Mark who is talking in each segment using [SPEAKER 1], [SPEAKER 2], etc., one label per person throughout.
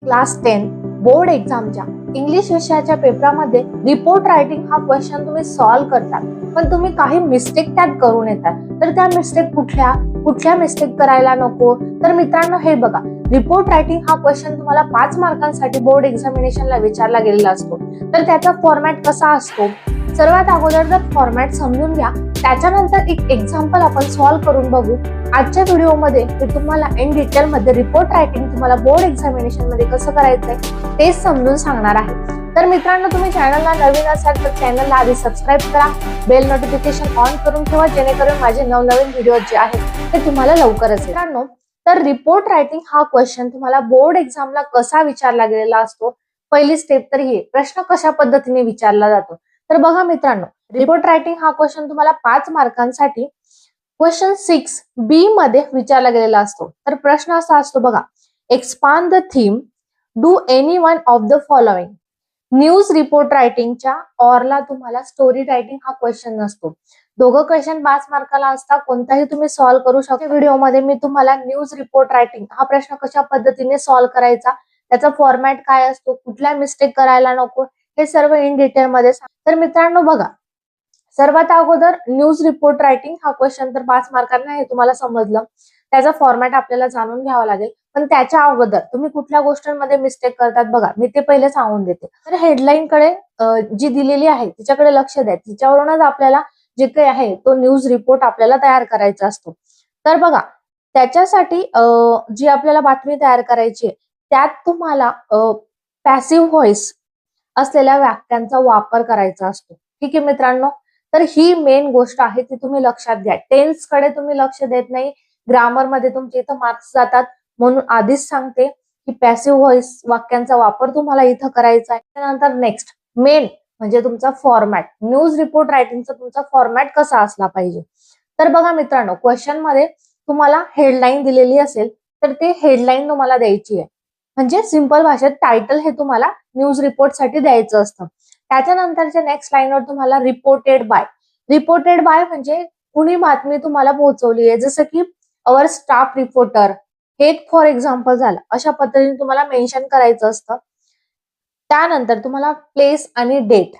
[SPEAKER 1] Class 10 board एक्झामच्या English विषयाच्या पेपरामध्ये report writing हा question तुम्ही सॉल्व्ह करतात, पण तुम्ही काही मिस्टेक त्यात करून येतात. तर त्या मिस्टेक कुठल्या मिस्टेक करायला नको. तर मित्रांनो हे बघा, रिपोर्ट रायटिंग हा क्वेश्चन तुम्हाला 5 मार्कांसाठी बोर्ड एक्झामिनेशनला विचारला गेलेला असतो. तर त्याचा फॉर्मॅट कसा असतो, सर्वात अगोदर जर फॉर्मॅट समजून घ्या, त्याच्यानंतर एक एक्झाम्पल आपण सॉल्व्ह करून बघू. आजच्या व्हिडिओमध्ये मी तुम्हाला इन डिटेल मध्ये रिपोर्ट रायटिंग तुम्हाला बोर्ड एक्झामिनेशन मध्ये कसं करायचंय तेच समजून सांगणार आहे. तर मित्रांनो, तुम्ही चॅनलला नवीन असाल तर चॅनलला आधी सबस्क्राईब करा, बेल नोटिफिकेशन ऑन करून ठेवा, जेणेकरून माझे नवनवीन व्हिडिओ जे आहेत ते तुम्हाला लवकरच. मित्रांनो, तर रिपोर्ट रायटिंग हा क्वेश्चन तुम्हाला बोर्ड एक्झामला कसा विचारला गेलेला असतो, पहिली स्टेप तर ही, प्रश्न कशा पद्धतीने विचारला जातो. तर बघा मित्रांनो, रिपोर्ट रायटिंग हा क्वेश्चन तुम्हाला 5 मार्कांसाठी क्वेश्चन 6B मध्ये विचारला गेलेला असतो. तर प्रश्न असा असतो बघा, expand the theme, do any one of the following. News report रायटिंगच्या ऑरला तुम्हाला स्टोरी रायटिंग हा क्वेश्चन नसतो. दोघं क्वेश्चन 5 मार्काला असतात, कोणताही तुम्ही सॉल्व्ह करू शकता. व्हिडिओमध्ये मी तुम्हाला न्यूज रिपोर्ट रायटिंग हा प्रश्न कशा पद्धतीने सॉल्व्ह करायचा, त्याचा फॉर्मॅट काय असतो, कुठल्या मिस्टेक करायला नको, हे सर्व इन डिटेल मध्ये. तर मित्रांनो बघा, सर्वात अगोदर न्यूज रिपोर्ट रायटिंग हा क्वेश्चन तर 5 मार्कांना हे तुम्हाला समजलं. त्याचा फॉर्मॅट आपल्याला जाणून घ्यावा लागेल, पण त्याच्या अगोदर तुम्ही कुठल्या गोष्टींमध्ये मिस्टेक करतात बघा, मी ते पहिले सांगून देते. तर हेडलाईन कडे जी दिलेली आहे तिच्याकडे लक्ष द्या, तिच्यावरूनच आपल्याला जे काही आहे तो न्यूज रिपोर्ट आपल्याला तयार करायचा असतो. तर बघा, त्याच्यासाठी जी आपल्याला बातमी तयार करायची आहे त्यात तुम्हाला पॅसिव्ह व्हॉइस असलेल्या वाक्यांचा वापर करायचा असतो. ठीक आहे मित्रांनो, तर ही मेन गोष्ट आहे ती तुम्ही लक्षात घ्या. टेन्स कडे तुम्ही लक्ष देत नाही, ग्रामर मध्ये तुमचे इथं मार्क्स जातात, म्हणून आधीच सांगते की पॅसिव्ह व्हॉइस वाक्यांचा वापर तुम्हाला इथं करायचा आहे. त्यानंतर नेक्स्ट मेन म्हणजे तुमचा फॉर्मॅट, न्यूज रिपोर्ट रायटिंगचा तुमचा फॉर्मॅट कसा असला पाहिजे. तर बघा मित्रांनो, क्वेश्चन मध्ये तुम्हाला हेडलाईन दिलेली असेल तर ते हेडलाईन तुम्हाला द्यायची आहे, म्हणजे सिंपल भाषेत टायटल हे तुम्हाला न्यूज रिपोर्ट साठी द्यायचं असतं. त्याच्यानंतरच्या नेक्स्ट लाईनवर तुम्हाला रिपोर्टेड बाय म्हणजे कुणी बातमी तुम्हाला पोहोचवली आहे, जसं की अवर स्टाफ रिपोर्टर, हे एक फॉर एक्झाम्पल झालं. अशा पद्धतीने तुम्हाला मेन्शन करायचं असतं. त्यानंतर तुम्हाला प्लेस आणि डेट,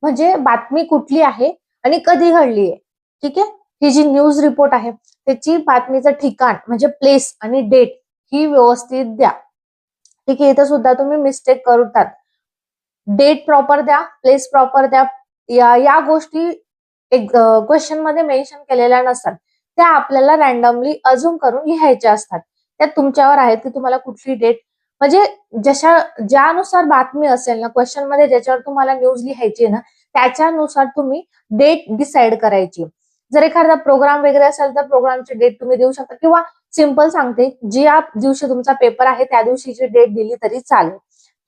[SPEAKER 1] म्हणजे बातमी कुठली आहे आणि कधी घडली आहे. ठीक आहे, ही जी न्यूज रिपोर्ट आहे त्याची बातमीचं ठिकाण म्हणजे प्लेस आणि डेट ही व्यवस्थित द्या. ठीक आहे, इथं सुद्धा तुम्ही मिस्टेक करतात. डेट प्रॉपर द्या, प्लेस प्रॉपर द्या. या गोष्टी एक क्वेश्चन मध्ये मेन्शन केलेल्या नसतात, त्या आपल्याला रॅन्डमली अजून करून लिहायच्या असतात. त्या तुमच्यावर आहेत की तुम्हाला कुठली डेट, म्हणजे ज्यानुसार बातमी असेल ना क्वेश्चन मध्ये, ज्याच्यावर तुम्हाला न्यूज लिहायची ना त्याच्यानुसार तुम्ही डेट डिसाइड करायची. जर एखादा प्रोग्राम वगैरे असेल तर प्रोग्रामची डेट तुम्ही देऊ शकता, किंवा सिंपल सांगते, ज्या दिवशी तुमचा पेपर आहे त्या दिवशीची डेट दिली तरी चालेल.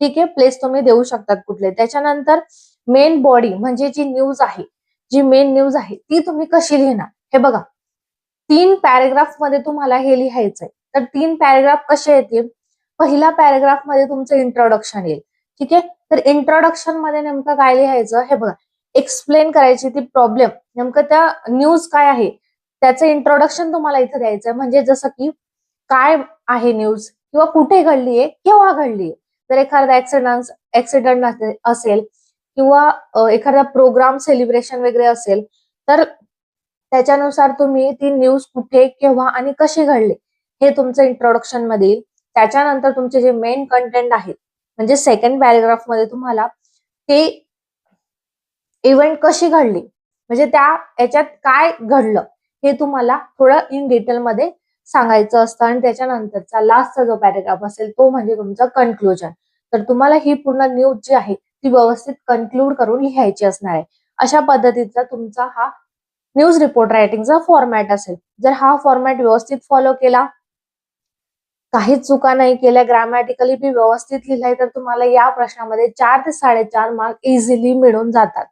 [SPEAKER 1] ठीक आहे, प्लेस तुम्ही देऊ शकतात कुठले. त्याच्यानंतर मेन बॉडी म्हणजे जी मेन न्यूज आहे ती तुम्ही कशी लिहिणार, हे बघा 3 पॅरेग्राफ मध्ये तुम्हाला हे लिहायचंय. तर 3 पॅरेग्राफ कसे येतील, पहिल्या पॅरेग्राफ मध्ये तुमचं इंट्रोडक्शन येईल. ठीक आहे, तर इंट्रोडक्शन मध्ये नेमकं काय लिहायचं, हे बघा एक्सप्लेन करायची ती प्रॉब्लेम, नेमकं त्या न्यूज काय आहे त्याचं इंट्रोडक्शन तुम्हाला इथं द्यायचं. म्हणजे जसं की काय आहे न्यूज, किंवा कुठे घडलीये, केव्हा घडलीये. जर एखादा ऍक्सिडेंट असेल किंवा एखादा प्रोग्राम सेलिब्रेशन वगैरे असेल तर त्याच्यानुसार तुम्ही ती न्यूज कुठे, केव्हा आणि कशी घडली हे तुमचं इंट्रोडक्शन मध्ये येईल. त्याच्यानंतर तुमचे जे मेन कंटेंट आहेत म्हणजे सेकंड पॅरेग्राफ मध्ये तुम्हाला ते इव्हेंट कशी घडली, म्हणजे त्या याच्यात काय घडलं हे तुम्हाला थोडं इन डिटेल मध्ये सांगायचं असतं. आणि त्याच्यानंतरचा लास्टचा जो पॅरेग्राफ असेल तो म्हणजे तुमचं कन्क्लुजन. तर तुम्हाला ही पूर्ण न्यूज जी आहे ती व्यवस्थित कन्क्लूड करून लिहायची असणार आहे. अशा पद्धतीचा तुमचा हा न्यूज रिपोर्ट रायटिंगचा फॉर्मॅट असेल. जर हा फॉर्मॅट व्यवस्थित फॉलो केला, काहीच चुका नाही केल्या, ग्रॅमॅटिकली बी व्यवस्थित लिहिलंय, तर तुम्हाला या प्रश्नामध्ये 4 ते 4.5 मार्क इझिली मिळून जातात.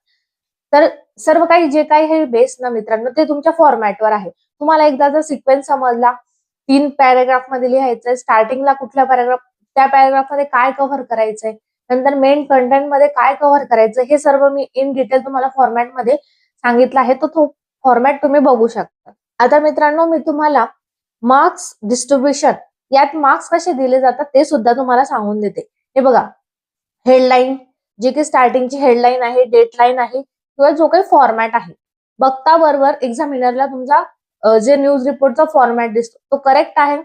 [SPEAKER 1] तर सर्व काही जे काही हे बेस ना मित्रांनो ते तुमच्या फॉर्मॅटवर आहे. तुम्हाला एकदा जर सिक्वेन्स समजला, 3 पॅरेग्राफ मध्ये लिहायचंय, स्टार्टिंगला कुठल्या पॅरेग्राफ, त्या पॅरेग्राफ मध्ये काय कव्हर करायचंय, नंतर मेन कंटेंट मध्ये काय कव्हर करायचं, हे सर्व मी इन डिटेल तुम्हाला फॉर्मॅट मध्ये सांगितलं आहे. तो फॉर्मॅट तुम्ही बघू शकता. आता मित्रांनो, मी तुम्हाला मार्क्स डिस्ट्रीब्युशन यात मार्क्स कसे दिले जातात ते सुद्धा तुम्हाला सांगून देते. हे बघा, हेडलाईन, जे काही स्टार्टिंगची हेडलाईन आहे, डेटलाईन आहे किंवा जो काही फॉर्मॅट आहे, बघता बरोबर एक्झामिनरला तुमचा जे न्यूज रिपोर्टचा फॉर्मॅट दिसतो तो करेक्ट आहे,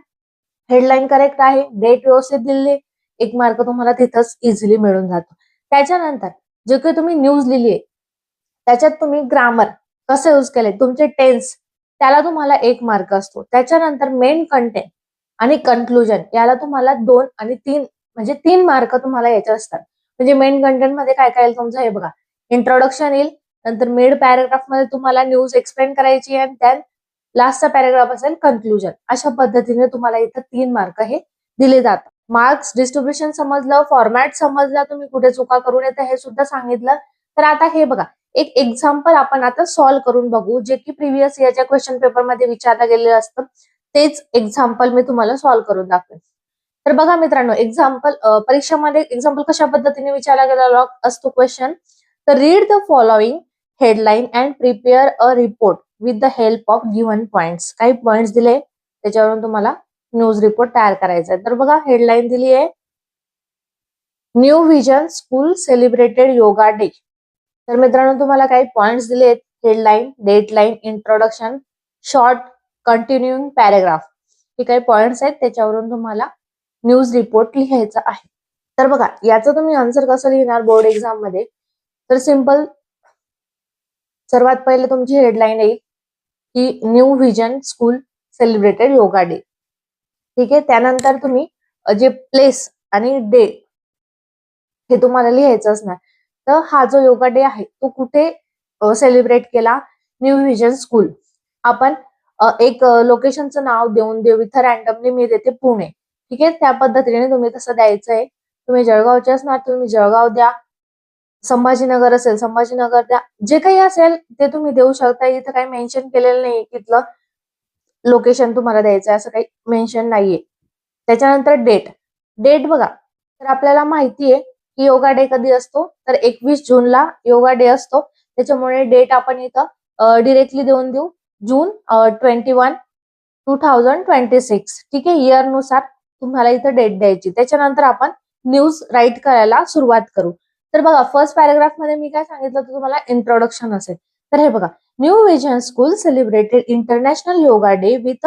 [SPEAKER 1] हेडलाईन करेक्ट आहे, डेट व्यवस्थित दिली, 1 मार्क तुम्हाला तिथंच इझिली मिळून जातो. त्याच्यानंतर जे काही तुम्ही न्यूज लिहिली आहे त्याच्यात तुम्ही ग्रामर कसं यूज केलंय, तुमचे टेन्स, त्याला तुम्हाला 1 मार्क असतो. त्याच्यानंतर मेन कंटेंट आणि कन्क्लुजन याला तुम्हाला 2 आणि 3 म्हणजे 3 मार्क तुम्हाला याचे असतात. म्हणजे मेन कंटेंट मध्ये काय काय येईल तुमचं, हे बघा, इंट्रोडक्शन येईल, नंतर मिड पॅराग्राफ मध्ये तुम्हाला न्यूज एक्सप्लेन करायची आहे, आणि त्या लास्टचा पॅराग्राफ असेल कन्क्लुजन. अशा पद्धतीने तुम्हाला इथं 3 मार्क हे दिले जातात. मार्क्स डिस्ट्रीब्युशन समजलं, फॉर्मॅट समजला, तुम्ही कुठे चुका करून येता हे सुद्धा सांगितलं. तर आता हे बघा, एक एक्झाम्पल आपण आता सॉल्व्ह करून बघू, जे की प्रिव्हियस इयरच्या क्वेश्चन पेपर मध्ये विचारलं गेलेलं असतं. तेच एक्झाम्पल मी तुम्हाला सॉल्व्ह करून दाखवेन. तर बघा मित्रांनो, एक्झाम्पल परीक्षेमध्ये एक्झाम्पल कशा पद्धतीने विचारला गेलेला असतो क्वेश्चन. तर read the following headline and prepare a report with the help of given points. काही पॉइंट्स दिले, त्याच्यावरून तुम्हाला न्यूज रिपोर्ट तयार करायचा आहे. तर बघा, हेडलाईन दिली आहे, new vision school celebrated yoga day. तर मित्रांनो तुम्हाला काही पॉइंट्स दिले आहेत, headline, dateline, introduction, short, कंटिन्युइंग paragraph. हे काही पॉइंट्स आहेत, त्याच्यावरून तुम्हाला न्यूज रिपोर्ट लिहायचा आहे. तर बघा, याचं तुम्ही आन्सर कसं लिहिणार बोर्ड एक्झाम मध्ये. तर सिंपल, सर्वात पहिले तुमची हेडलाईन येईल की new vision school celebrated yoga day. ठीक आहे. त्यानंतर तुम्ही जे प्लेस आणि डे हे तुम्हाला लिहायचं असणार. तर हा जो योगा डे आहे तो कुठे सेलिब्रेट केला, न्यू व्हिजन स्कूल. आपण एक लोकेशनचं नाव देऊन देऊ, इथं रॅन्डमली मी देते पुणे. ठीक आहे. त्या पद्धतीने तुम्ही तसं द्यायचं आहे. तुम्ही जळगावचे असणार, तुम्ही जळगाव द्या, संभाजीनगर असेल संभाजीनगर द्या, जे काही असेल ते तुम्ही देऊ शकता. इथं काही मेन्शन केलेलं नाही तिथलं लोकेशन तुम्हाला द्यायचं आहे, असं काही मेन्शन नाहीये. त्याच्यानंतर डेट, डेट बघा, तर आपल्याला माहिती आहे की योगा डे कधी असतो, तर 21 जूनला योगा डे असतो. त्याच्यामुळे डेट आपण इथं डिरेक्टली देऊन देऊ, जून 21, 2026. ठीक आहे. इयर नुसार तुम्हाला इथं डेट द्यायची. त्याच्यानंतर आपण न्यूज राईट करायला सुरुवात करू. तर बघा, फर्स्ट पॅराग्राफ मध्ये मी काय सांगितलं, तर तुम्हाला इंट्रोडक्शन असेल. तर हे बघा, new vision school celebrated international yoga day with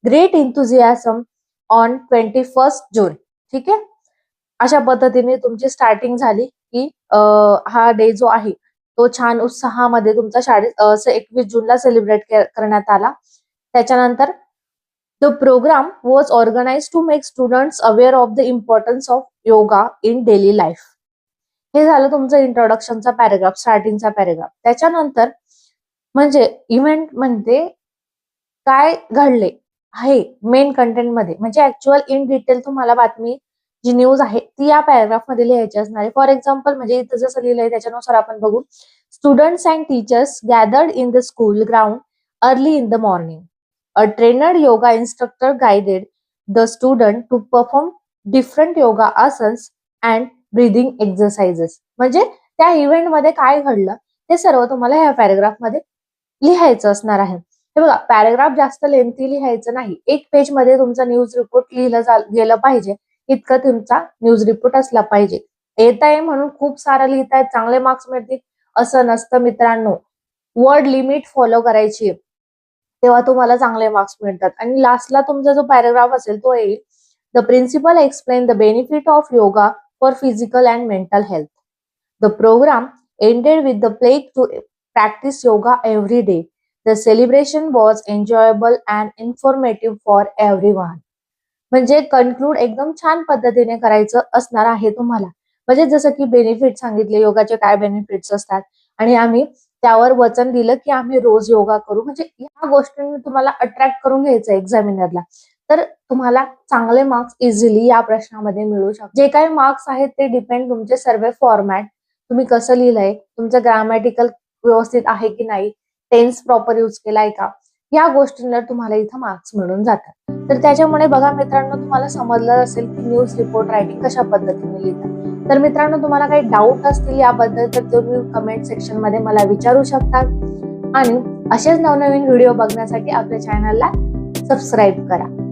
[SPEAKER 1] great enthusiasm on 21 June. ठीक आहे. अशा पद्धतीने तुमची स्टार्टिंग झाली की हा डे जो आहे तो छान उत्साहामध्ये तुमचा शाळेत 21 जूनला सेलिब्रेट करण्यात आला. त्याच्यानंतर the programme was organised to make students aware of the importance of yoga in daily life. हे झालं तुमचं इंट्रोडक्शनचा पॅराग्राफ, स्टार्टिंगचा पॅराग्राफ. त्याच्यानंतर म्हणजे इव्हेंट म्हणजे काय घडले आहे मेन कंटेंट मध्ये, म्हणजे ऍक्च्युअल इन डिटेल तुम्हाला बातमी जी न्यूज आहे ती या पॅराग्राफ मध्ये लिहायची असणार आहे. फॉर एक्झाम्पल, म्हणजे इथं जसं लिहिलंय त्याच्यानुसार आपण बघू. Students and teachers gathered in the school ground early in the morning. A trained yoga instructor guided the student to perform different yoga आसन्स अँड ब्रीदिंग एक्सरसाइजेस. म्हणजे त्या इव्हेंट मध्ये काय घडलं ते सर्व तुम्हाला ह्या पॅराग्राफ मध्ये लिहायचं असणार आहे. हे बघा, पॅराग्राफ जास्त लेंथी लिहायचं नाही. 1 पेज मध्ये तुमचा न्यूज रिपोर्ट लिहिलं गेलं पाहिजे, इतका तुमचा न्यूज रिपोर्ट असला पाहिजे. येत आहे म्हणून खूप सारं लिहितायत, चांगले मार्क्स मिळतील असं नसतं मित्रांनो. वर्ड लिमिट फॉलो करायची, तेव्हा तुम्हाला चांगले मार्क्स मिळतात. आणि लास्टला तुमचा जो पॅराग्राफ असेल तो येईल, the principal explain the benefit of yoga for physical and mental health. The program ended with the pledge to practice yoga every day. The celebration was enjoyable and informative for everyone. म्हणजे conclude एकदम छान पद्धतीने करायचं असणार आहे तुम्हाला. म्हणजे जसं की बेनिफिट सांगितले, योगाचे काय बेनिफिट्स असतात, आणि आम्ही त्यावर वचन दिलं की आम्ही रोज योगा करू. म्हणजे ह्या गोष्टींनी तुम्हाला अट्रॅक्ट करून घ्यायचं एक्झामिनरला. तर तुम्हाला चांगले मार्क्स इझिली या प्रश्नामध्ये मिळू शकतात. जे काही मार्क्स आहेत ते डिपेंड तुमचे सर्व फॉर्मॅट, तुम्ही कसं लिहिलंय, तुमचं ग्रामॅटिकल व्यवस्थित आहे की नाही, टेन्स प्रॉपर यूज केलाय का, या गोष्टींवर तुम्हाला इथं मार्क्स मिळून जातात. तर त्याच्यामुळे बघा मित्रांनो, तुम्हाला समजलं असेल की न्यूज रिपोर्ट रायटिंग कशा पद्धतीने लिहितात. तर मित्रांनो, तुम्हाला काही डाऊट असतील याबद्दल तर तुम्ही कमेंट सेक्शन मध्ये मला विचारू शकता. आणि असेच नवनवीन व्हिडिओ बघण्यासाठी आपल्या चॅनलला सबस्क्राईब करा.